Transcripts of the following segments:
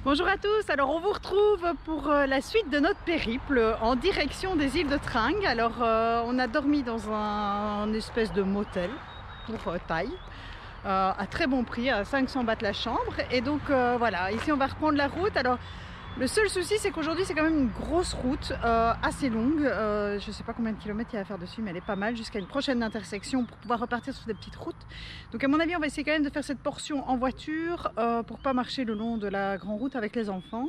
Bonjour à tous, alors on vous retrouve pour la suite de notre périple en direction des îles de Tring. Alors on a dormi dans un espèce de motel pour taille, à très bon prix, à 500 bahts la chambre. Et donc voilà, ici on va reprendre la route. Alors le seul souci c'est qu'aujourd'hui c'est quand même une grosse route, assez longue. Je ne sais pas combien de kilomètres il y a à faire dessus, mais elle est pas mal, jusqu'à une prochaine intersection pour pouvoir repartir sur des petites routes. Donc à mon avis on va essayer quand même de faire cette portion en voiture pour pas marcher le long de la grande route avec les enfants.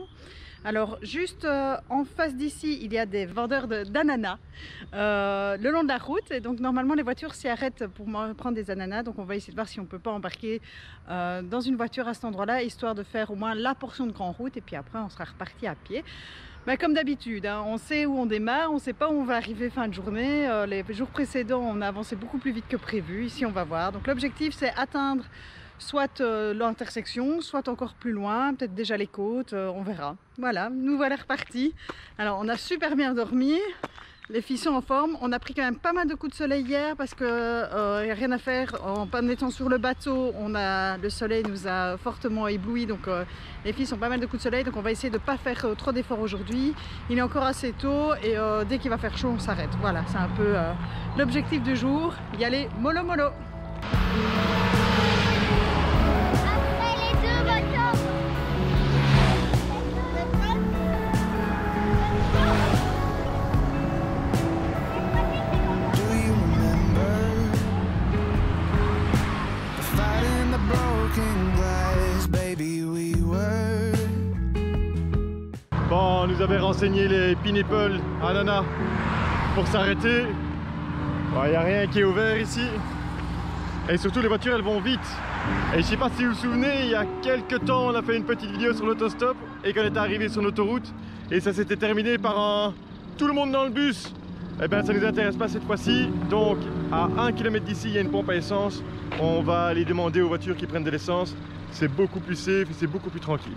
Alors juste en face d'ici il y a des vendeurs d'ananas le long de la route, et donc normalement les voitures s'y arrêtent pour prendre des ananas. Donc on va essayer de voir si on peut pas embarquer dans une voiture à cet endroit là, histoire de faire au moins la portion de grande route, et puis après on sera reparti à pied. Mais comme d'habitude, hein, on sait où on démarre, on ne sait pas où on va arriver fin de journée. Les jours précédents on a avancé beaucoup plus vite que prévu. Ici on va voir, donc l'objectif c'est atteindre soit l'intersection, soit encore plus loin, peut-être déjà les côtes, on verra. Voilà, nous voilà repartis. Alors on a super bien dormi, les filles sont en forme. On a pris quand même pas mal de coups de soleil hier parce qu'il n'y a rien à faire. En étant sur le bateau, le soleil nous a fortement éblouis, donc les filles sont pas mal de coups de soleil. Donc on va essayer de ne pas faire trop d'efforts aujourd'hui. Il est encore assez tôt et dès qu'il va faire chaud on s'arrête. Voilà, c'est un peu l'objectif du jour, y aller mollo mollo. Bon, on nous avait renseigné les Pineapple ananas pour s'arrêter. Il n'y a rien qui est ouvert ici. Et surtout les voitures elles vont vite. Et je sais pas si vous vous souvenez, il y a quelques temps on a fait une petite vidéo sur l'autostop et qu'on était arrivé sur l'autoroute et ça s'était terminé par un tout le monde dans le bus. Eh bien ça ne nous intéresse pas cette fois-ci. Donc à 1 km d'ici il y a une pompe à essence. On va aller demander aux voitures qui prennent de l'essence. C'est beaucoup plus safe et c'est beaucoup plus tranquille.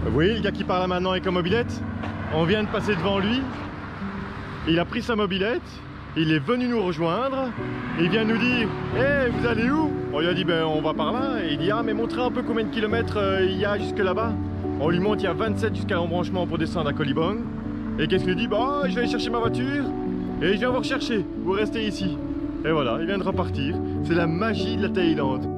Vous voyez le gars qui parle là maintenant avec la mobilette, on vient de passer devant lui, il a pris sa mobilette, il est venu nous rejoindre, il vient nous dire « Hey, vous allez où ?» On lui a dit « Ben on va par là » et il dit « Ah mais montrez un peu combien de kilomètres il y a jusque là-bas ?» On lui montre il y a 27 jusqu'à l'embranchement pour descendre à Collybone. Et qu'est-ce qu'il dit? Bah je vais aller chercher ma voiture et je viens vous rechercher, vous restez ici. Et voilà, il vient de repartir, c'est la magie de la Thaïlande.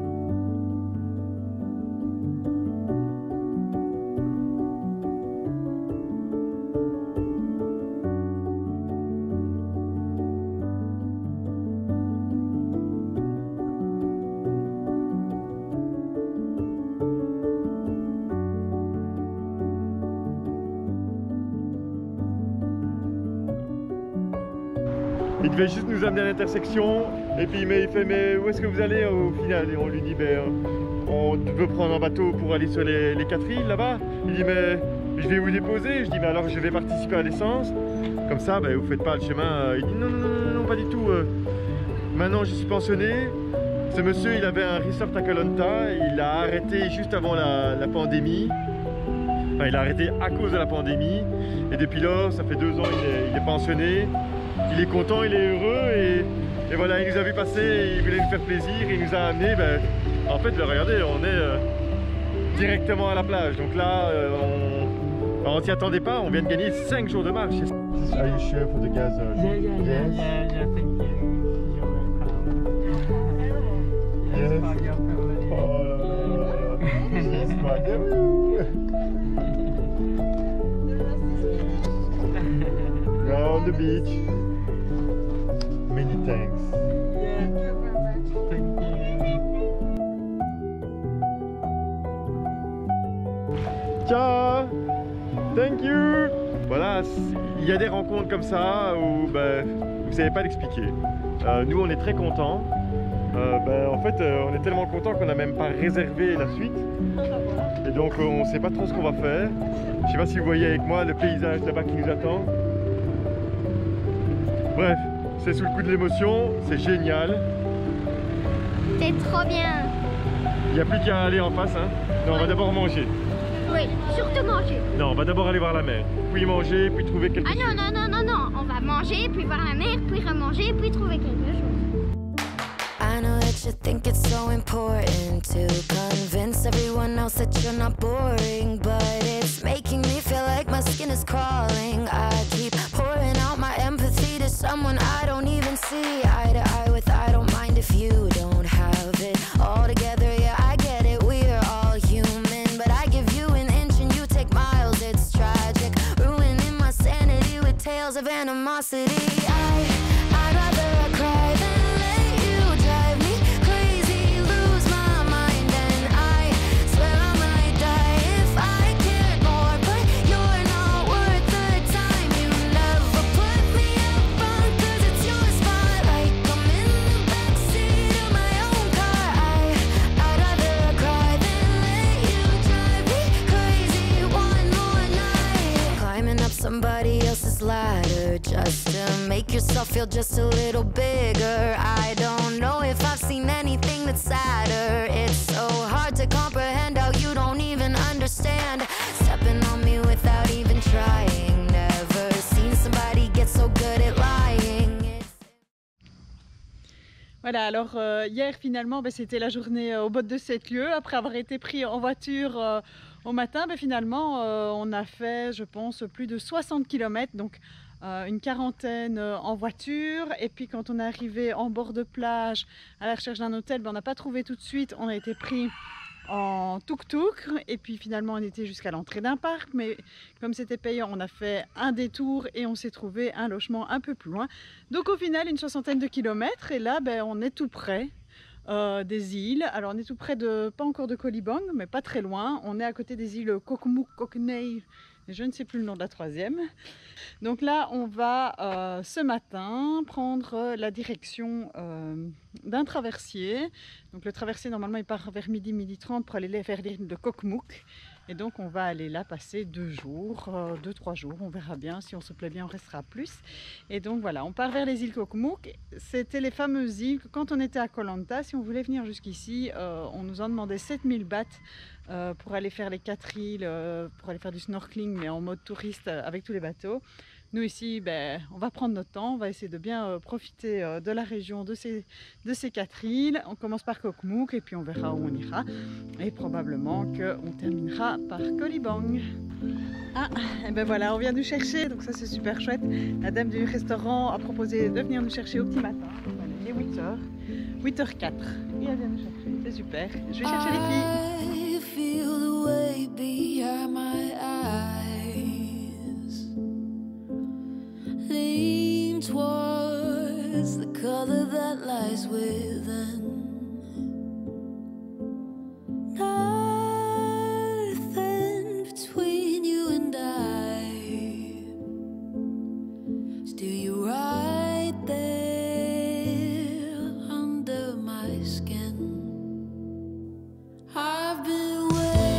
Il devait juste nous amener à l'intersection et puis il fait mais où est-ce que vous allez au final? Et on lui dit ben on veut prendre un bateau pour aller sur les 4 îles là-bas. Il dit mais je vais vous déposer. Je dis mais alors je vais participer à l'essence. Comme ça ben, vous faites pas le chemin. Il dit non pas du tout. Maintenant je suis pensionné. Ce monsieur il avait un resort à Koh Lanta. Il a arrêté juste avant la pandémie. Enfin, il a arrêté à cause de la pandémie. Et depuis lors ça fait 2 ans il est pensionné. Il est content, il est heureux et voilà, il nous a vu passer, il voulait nous faire plaisir, il nous a amené, ben, en fait, regardez, on est directement à la plage. Donc là, on s'y attendait pas, on vient de gagner 5 jours de marche. Are you sure for the gas? Yeah, thank you. You're welcome. Yes. Go on the beach. Many thanks. Thank you. Ciao. Thank you. Voilà, il y a des rencontres comme ça où ben, vous savez pas l'expliquer. Nous on est très contents. En fait on est tellement contents qu'on n'a même pas réservé la suite. Et donc on sait pas trop ce qu'on va faire. Je sais pas si vous voyez avec moi le paysage là-bas qui nous attend. Bref, c'est sous le coup de l'émotion, c'est génial. C'est trop bien. Il n'y a plus qu'à aller en face, hein. Non, on va d'abord manger. Oui, surtout manger. Non, on va d'abord aller voir la mer. Puis manger, puis trouver quelque chose. Ah non, on va manger, puis voir la mer, puis remanger, puis trouver quelque chose. should think it's so important to convince everyone else that you're not boring, but it's making me feel like my skin is crawling. I keep pouring out my empathy to someone I don't even see eye to eye with. I don't mind if you don't have it all together. Yeah, I get it, we're all human, but I give you an inch and you take miles. It's tragic, ruining my sanity with tales of animosity. I'd rather cry than let you drive me crazy, lose my mind, and I swear I might die if I cared more, but you're not worth the time. You never put me up front, 'cause it's your spotlight. I'm in the backseat of my own car. I'd rather cry than let you drive me crazy one more night. Climbing up somebody else's ladder just to make yourself feel just a little bigger. I don't know if I've seen anything that's sadder. It's so hard to comprehend how you don't even understand. Stepping on me without even trying. Never seen somebody get so good at lying. Voilà, alors hier finalement c'était la journée au bottes de 7 lieues. Après avoir été pris en voiture au matin, finalement on a fait, je pense, plus de 60 km, donc une quarantaine en voiture. Et puis quand on est arrivé en bord de plage à la recherche d'un hôtel, on n'a pas trouvé tout de suite, on a été pris en tuk-tuk et puis finalement on était jusqu'à l'entrée d'un parc, mais comme c'était payant on a fait un détour et on s'est trouvé un logement un peu plus loin. Donc au final une soixantaine de kilomètres, et là on est tout près des îles. Alors on est tout près de, pas encore de Koh Libong, mais pas très loin. On est à côté des îles Kokmuk, Koknei, je ne sais plus le nom de la troisième. Donc là on va ce matin prendre la direction d'un traversier. Donc le traversier normalement il part vers midi, midi 30 pour aller vers l'île de Kokmuk. Et donc on va aller là passer 2 jours, 2-3 jours, on verra bien. Si on se plaît bien on restera plus. Et donc voilà, on part vers les îles Kokmuk. C'était les fameuses îles que quand on était à Koh Lanta, si on voulait venir jusqu'ici, on nous en demandait 7000 bahts pour aller faire les 4 îles, pour aller faire du snorkeling mais en mode touriste avec tous les bateaux. Nous ici, on va prendre notre temps, on va essayer de bien profiter de la région de ces 4 îles. On commence par Kokmuk et puis on verra où on ira. Et probablement qu'on terminera par Koh Libong. Ah, et ben voilà, on vient nous chercher, donc ça c'est super chouette. La dame du restaurant a proposé de venir nous chercher au petit matin. Voilà, il est 8h, 8h04. Et elle vient nous chercher, c'est super. Je vais chercher les filles. I feel the way behind my eyes, lean towards the color that lies within. Nothing between you and I, still you right there under my skin. I've been waiting.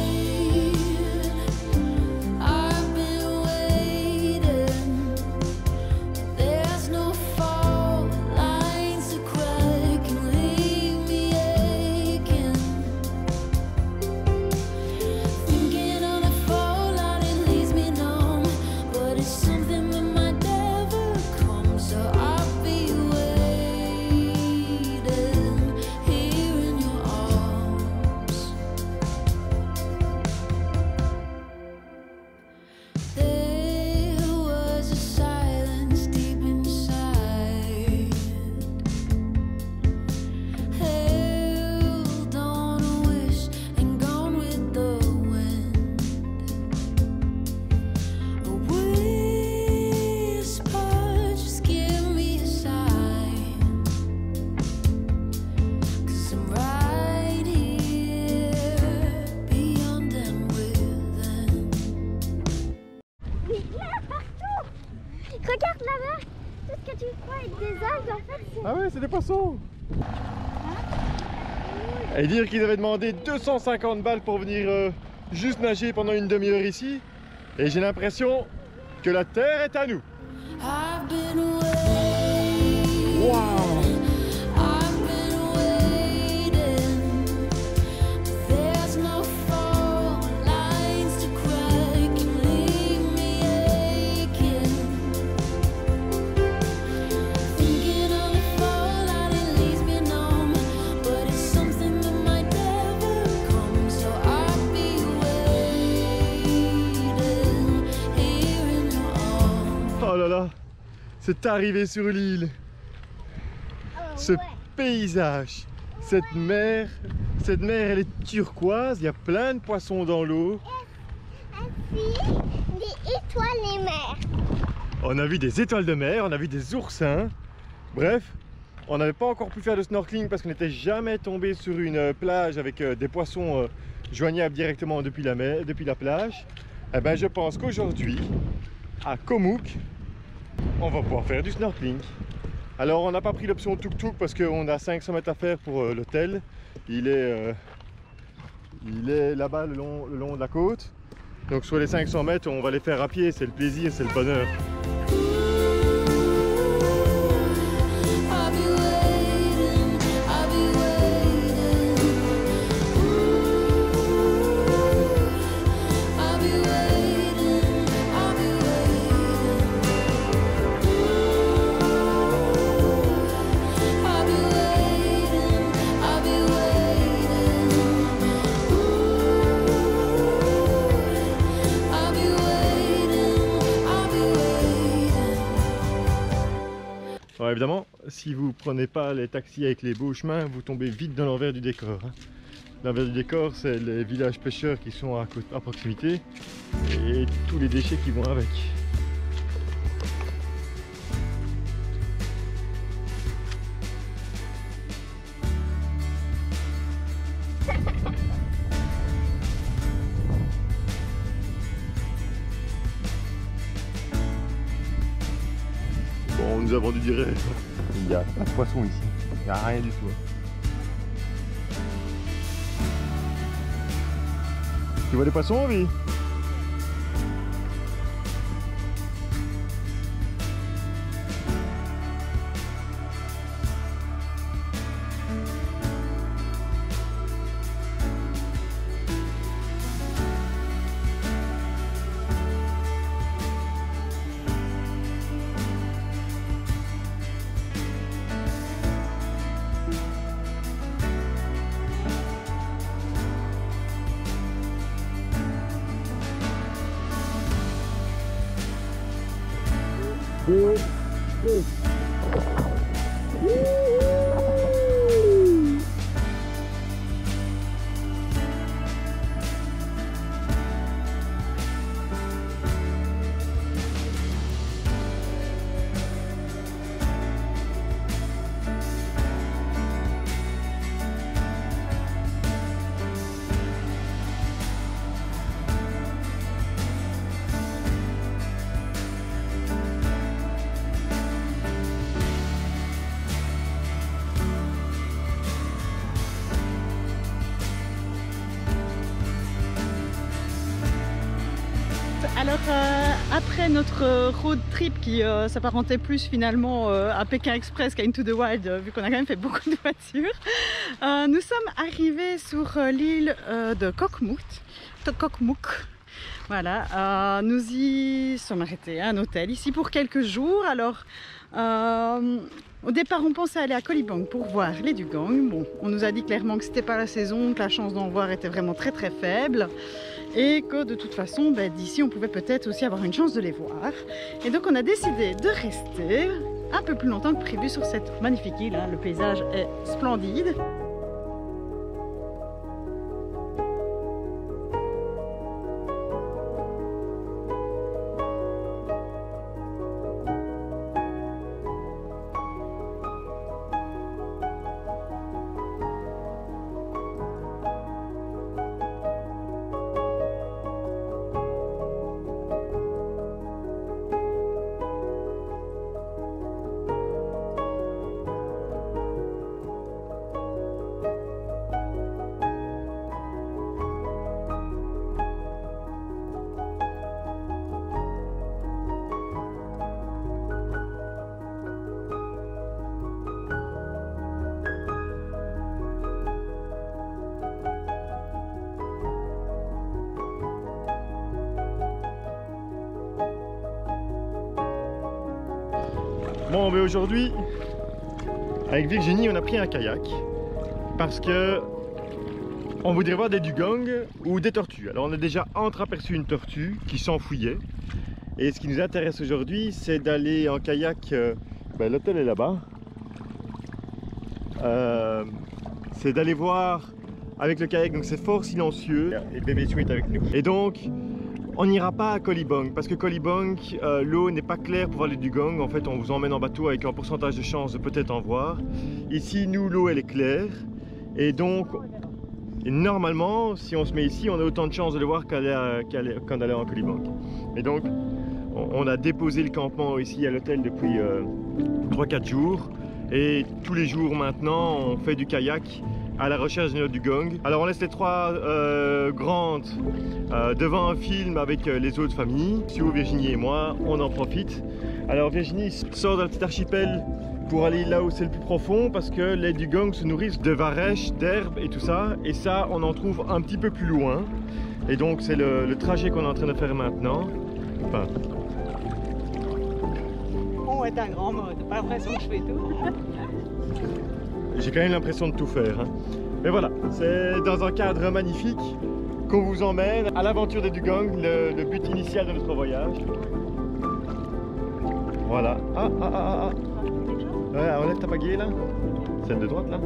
There's no fault lines to crack and leave me aching. Thinking on a fault line, it leaves me numb, but it's something that might never come. So I'll be waiting here in your arms. There was a silence deep inside, held on a wish and gone with the wind. A whisper, just give me a sign, 'cause I'm right here, beyond and within. Oui, là, partout. Regarde là-bas. Tout ce que tu crois être des algues, en fait, c'est... Ah ouais, c'est des poissons. Et dire qu'ils avaient demandé 250 balles pour venir juste nager pendant une demi-heure ici. Et j'ai l'impression que la terre est à nous. I've been waiting. Waouh! I've been waiting. There's no fault lines to crack and leave me aching. Thinking of a fault line, it leaves me numb, but c'est arrivé sur l'île. Ce paysage, cette mer elle est turquoise, il y a plein de poissons dans l'eau. Ainsi, des étoiles et mer. On a vu des étoiles de mer, on a vu des oursins. Bref, on n'avait pas encore pu faire de snorkeling parce qu'on n'était jamais tombé sur une plage avec des poissons joignables directement depuis la mer, depuis la plage. Eh ben, je pense qu'aujourd'hui, à Koh Mook, on va pouvoir faire du snorkeling. Alors on n'a pas pris l'option tuk-tuk parce qu'on a 500 mètres à faire pour l'hôtel. Il est là-bas le long de la côte. Donc sur les 500 mètres, on va les faire à pied, c'est le plaisir, c'est le bonheur. Alors évidemment, si vous ne prenez pas les taxis avec les beaux chemins, vous tombez vite dans l'envers du décor. L'envers du décor, c'est les villages pêcheurs qui sont à proximité et tous les déchets qui vont avec. Bon, on nous a vendu du rêve. Il n'y a pas de poisson ici. Il n'y a rien du tout. Tu vois des poissons, oui? Alors après notre road trip qui s'apparentait plus finalement à Pékin Express qu'à Into the Wild, vu qu'on a quand même fait beaucoup de voitures, nous sommes arrivés sur l'île de Koh Mook. Voilà, nous y sommes arrêtés à un hôtel ici pour quelques jours. Alors au départ on pensait aller à Koh Libong pour voir les dugongs. Bon, on nous a dit clairement que c'était pas la saison, que la chance d'en voir était vraiment très faible. Et que de toute façon, d'ici, on pouvait peut-être aussi avoir une chance de les voir. Et donc, on a décidé de rester un peu plus longtemps que prévu sur cette magnifique île. Hein. Le paysage est splendide. Bon, mais aujourd'hui, avec Virginie, on a pris un kayak parce que on voudrait voir des dugongs ou des tortues. Alors on a déjà entreaperçu une tortue qui s'enfouillait Et ce qui nous intéresse aujourd'hui, c'est d'aller en kayak. L'hôtel est là-bas. C'est d'aller voir avec le kayak, donc c'est fort silencieux. Et bébé Chou est avec nous. Et donc, on n'ira pas à Koh Libong parce que Koh Libong, l'eau n'est pas claire pour aller du Gong. En fait, on vous emmène en bateau avec un pourcentage de chance de peut-être en voir. Ici, nous, l'eau elle est claire. Et donc, normalement, si on se met ici, on a autant de chances de le voir qu'en allant en Koh Libong. Et donc, on a déposé le campement ici à l'hôtel depuis 3-4 jours. Et tous les jours maintenant, on fait du kayak à la recherche de notre dugong. Alors on laisse les trois grandes devant un film avec les autres familles. Sue, Virginie et moi, on en profite. Alors Virginie sort d'un petit archipel pour aller là où c'est le plus profond parce que les dugongs se nourrissent de varech, d'herbes et tout ça. Et ça, on en trouve un petit peu plus loin. Et donc c'est le trajet qu'on est en train de faire maintenant. Enfin, on est un grand mode, pas l'impression que je fais tout. j'ai quand même l'impression de tout faire. Hein. Mais voilà, c'est dans un cadre magnifique qu'on vous emmène à l'aventure des dugongs, le but initial de notre voyage. Voilà. Ouais, enlève ta pagaie là. Celle de droite là.